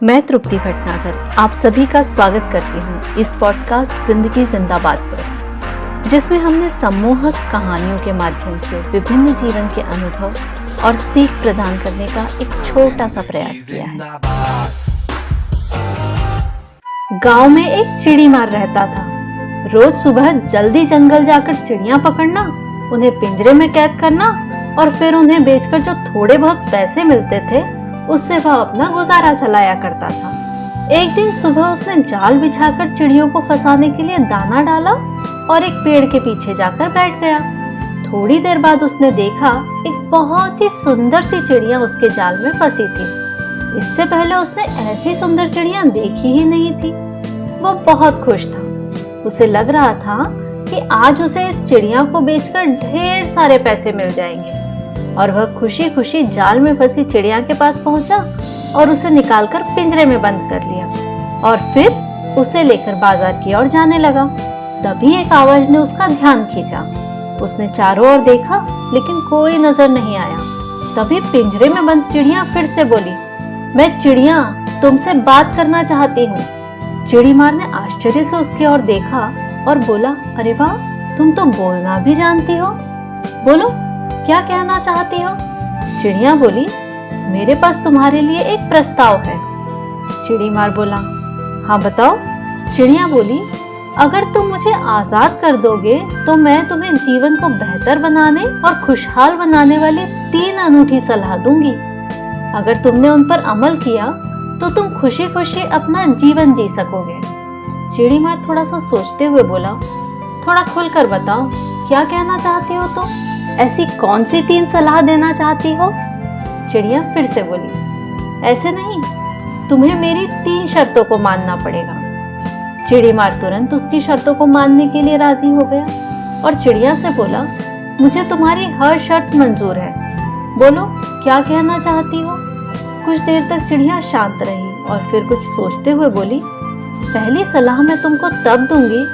मैं तृप्ति भटनागर आप सभी का स्वागत करती हूँ इस पॉडकास्ट जिंदगी जिंदाबाद पर, जिसमें हमने सम्मोहक कहानियों के माध्यम से विभिन्न जीवन के अनुभव और सीख प्रदान करने का एक छोटा सा प्रयास किया है। गांव में एक चिड़ीमार रहता था। रोज सुबह जल्दी जंगल जाकर चिड़ियां पकड़ना, उन्हें पिंजरे में कैद करना और फिर उन्हें बेचकर जो थोड़े बहुत पैसे मिलते थे उससे वह अपना गुजारा चलाया करता था। एक दिन सुबह उसने जाल बिछाकर चिड़ियों को फंसाने के लिए दाना डाला और एक पेड़ के पीछे जाकर बैठ गया। थोड़ी देर बाद उसने देखा एक बहुत ही सुंदर सी चिड़िया उसके जाल में फंसी थी। इससे पहले उसने ऐसी सुंदर चिड़िया देखी ही नहीं थी। वो बहुत खुश था। उसे लग रहा था कि आज उसे इस चिड़िया को बेचकर ढेर सारे पैसे मिल जाएंगे और वह खुशी खुशी जाल में फंसी चिड़िया के पास पहुंचा और उसे निकालकर पिंजरे में बंद कर लिया और फिर उसे लेकर बाजार की ओर जाने लगा। तभी एक आवाज ने उसका ध्यान खींचा। उसने चारों ओर देखा लेकिन कोई नजर नहीं आया। तभी पिंजरे में बंद चिड़िया फिर से बोली, मैं चिड़िया तुमसे बात करना चाहती हूँ। चिड़ीमार ने आश्चर्य से उसकी ओर देखा और बोला, अरे वाह, तुम तो बोलना भी जानती हो, बोलो क्या कहना चाहती हो? चिड़िया बोली, मेरे पास तुम्हारे लिए एक प्रस्ताव है। चिड़ीमार बोला, हाँ बताओ। चिड़िया बोली, अगर तुम मुझे आजाद कर दोगे तो मैं तुम्हें जीवन को बेहतर बनाने और खुशहाल बनाने वाली 3 अनूठी सलाह दूंगी। अगर तुमने उन पर अमल किया तो तुम खुशी खुशी अपना जीवन जी सकोगे। चिड़ीमार थोड़ा सा सोचते हुए बोला, थोड़ा खुलकर बताओ, क्या कहना चाहती हो तुम? ऐसी कौन सी 3 सलाह देना चाहती हो? चिड़िया फिर से बोली, ऐसे नहीं, तुम्हें मेरी 3 शर्तों को मानना पड़ेगा। चिड़ीमार तुरंत उसकी शर्तों को मानने के लिए राजी हो गया और चिड़िया से बोला, मुझे तुम्हारी हर शर्त मंजूर है, बोलो क्या कहना चाहती हो? कुछ देर तक चिड़िया शांत रही और फिर कुछ सोचते हुए बोली, पहली सलाह मैं तुमको तब दूंगी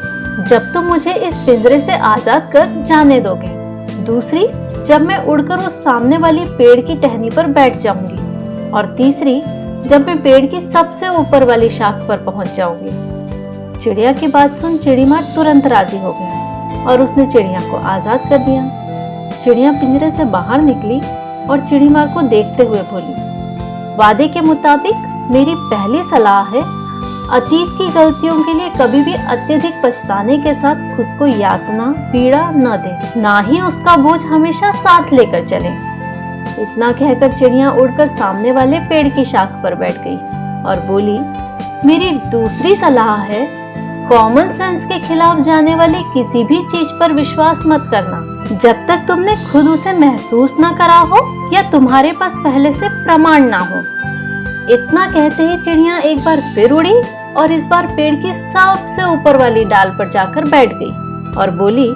जब तुम मुझे इस पिंजरे से आजाद कर जाने दोगे। दूसरी, जब मैं उड़कर उस सामने वाली पेड़ की टहनी पर बैठ जाऊंगी। और तीसरी, जब मैं पेड़ की सबसे ऊपर वाली शाख पर पहुंच जाऊंगी। चिड़िया की बात सुन चिड़ीमार तुरंत राजी हो गया और उसने चिड़िया को आजाद कर दिया। चिड़िया पिंजरे से बाहर निकली और चिड़ीमार को देखते हुए बोली, वादे के मुताबिक मेरी पहली सलाह है, अतीत की गलतियों के लिए कभी भी अत्यधिक पछताने के साथ खुद को यातना पीड़ा न दे, ना ही उसका बोझ हमेशा साथ लेकर चले। इतना कहकर चिड़िया उड़कर सामने वाले पेड़ की शाख पर बैठ गई और बोली, मेरी दूसरी सलाह है, कॉमन सेंस के खिलाफ जाने वाली किसी भी चीज पर विश्वास मत करना जब तक तुमने खुद उसे महसूस न करा हो या तुम्हारे पास पहले से प्रमाण ना हो। इतना कहते ही चिड़िया एक बार फिर उड़ी और इस बार पेड़ की सबसे ऊपर वाली डाल पर जाकर बैठ गई और बोली,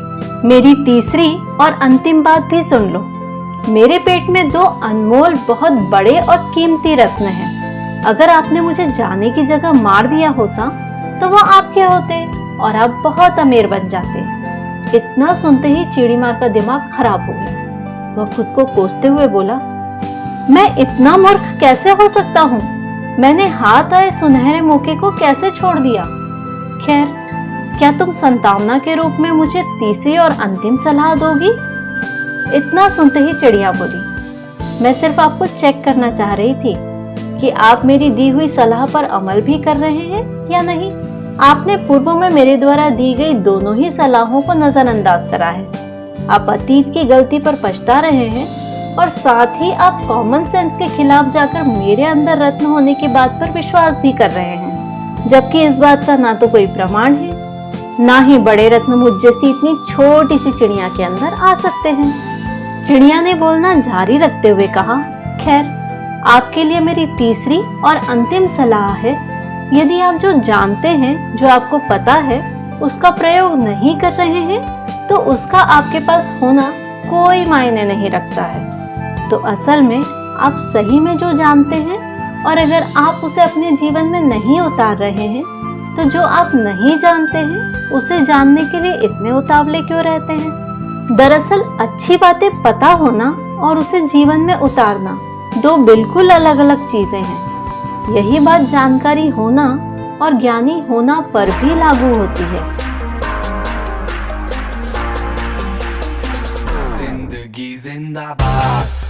मेरी तीसरी और अंतिम बात भी सुन लो। मेरे पेट में 2 अनमोल बहुत बड़े और कीमती रत्न हैं। अगर आपने मुझे जाने की जगह मार दिया होता तो वो आपके होते और आप बहुत अमीर बन जाते। इतना सुनते ही चिड़ीमार का दिमाग खराब हो गया। वह खुद को कोसते हुए बोला, मैं इतना मूर्ख कैसे हो सकता हूँ? मैंने हाथ आए सुनहरे मौके को कैसे छोड़ दिया? खैर, क्या तुम संतावना के रूप में मुझे तीसरी और अंतिम सलाह दोगी? इतना सुनते ही चिड़िया बोली, मैं सिर्फ आपको चेक करना चाह रही थी कि आप मेरी दी हुई सलाह पर अमल भी कर रहे हैं या नहीं। आपने पूर्व में मेरे द्वारा दी गई दोनों ही सलाहों को नजरअंदाज करा है। आप अतीत की गलती पर पछता रहे हैं और साथ ही आप कॉमन सेंस के खिलाफ जाकर मेरे अंदर रत्न होने की बात पर विश्वास भी कर रहे हैं, जबकि इस बात का ना तो कोई प्रमाण है, ना ही बड़े रत्न मुझ जैसी इतनी छोटी सी चिड़िया के अंदर आ सकते हैं। चिड़िया ने बोलना जारी रखते हुए कहा, खैर, आपके लिए मेरी तीसरी और अंतिम सलाह है, यदि आप जो जानते हैं, जो आपको पता है, उसका प्रयोग नहीं कर रहे हैं तो उसका आपके पास होना कोई मायने नहीं रखता है। तो असल में आप सही में जो जानते हैं और अगर आप उसे अपने जीवन में नहीं उतार रहे हैं तो जो आप नहीं जानते हैं उसे जानने के लिए इतने उतावले क्यों रहते हैं? दरअसल अच्छी बातें पता होना और उसे जीवन में उतारना 2 बिल्कुल अलग अलग चीजें हैं। यही बात जानकारी होना और ज्ञानी होना पर भी लागू होती है। जिंदगी जिंदाबाद।